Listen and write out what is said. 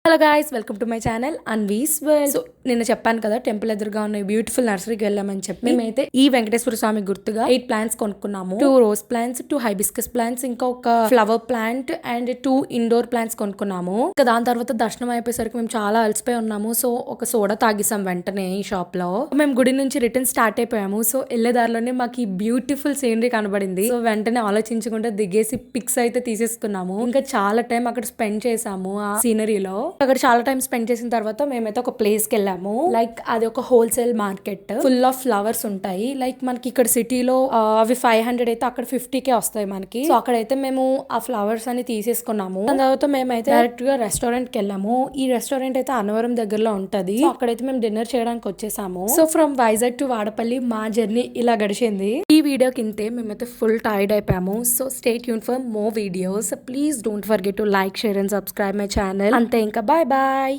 Hello guys, welcome to my channel Anvi's world. So నిన్న చెప్పాను కదా, టెంపుల్ ఎదురుగా ఉన్న బ్యూటిఫుల్ నర్సరీకి వెళ్ళామని చెప్పి. మేమైతే ఈ వెంకటేశ్వర స్వామి గుర్తుగా 8 ప్లాంట్స్ కొనుక్కున్నాము. 2 రోజ్ ప్లాంట్స్, 2 హైబిస్కస్ ప్లాంట్స్, ఇంకా ఒక flower plant and 2 indoor plants కొనుక్కున్నాము. ఇంకా దాని తర్వాత దర్శనం అయిపోయేసరికి మేము చాలా అలసిపోయి ఉన్నాము. సో ఒక సోడా తాగేసాం వెంటనే ఈ షాప్ లో. మేము గుడి నుంచి రిటర్న్ స్టార్ట్ అయిపోయాము. సో వెళ్ళే దారిలోనే మాకు ఈ బ్యూటిఫుల్ సీనరీ కనబడింది. సో వెంటనే ఆలోచించకుండా దిగేసి పిక్స్ అయితే తీసేసుకున్నాము. ఇంకా చాలా టైం అక్కడ స్పెండ్ చేసాము ఆ సీనరీలో. అక్కడ చాలా టైం స్పెండ్ చేసిన తర్వాత మేమైతే ఒక ప్లేస్ కి వెళ్ళాము. లైక్ అది ఒక wholesale market, full of flowers ఉంటాయి. లైక్ మనకి ఇక్కడ సిటీలో అవి 500 అయితే అక్కడ 50కే వస్తాయి మనకి. సో అక్కడైతే మేము ఆ ఫ్లవర్స్ అని తీసేసుకున్నాము. దాని తర్వాత మేమైతే డైరెక్ట్ గా రెస్టారెంట్ కి వెళ్ళాము. ఈ రెస్టారెంట్ అయితే అన్నవరం దగ్గరలో ఉంటది. సో అక్కడైతే మేము డిన్నర్ చేయడానికి వచ్చేసాము. So from Vizag to Vadapalli మా జర్నీ ఇలా గడిచింది. ఈ వీడియో కింటే మేమైతే ఫుల్ టైర్డ్ అయిపోయాము. So stay tune for more videos. Please don't forget to like, share and subscribe my channel. అంతే, ఇంకా బాయ్ బాయ్.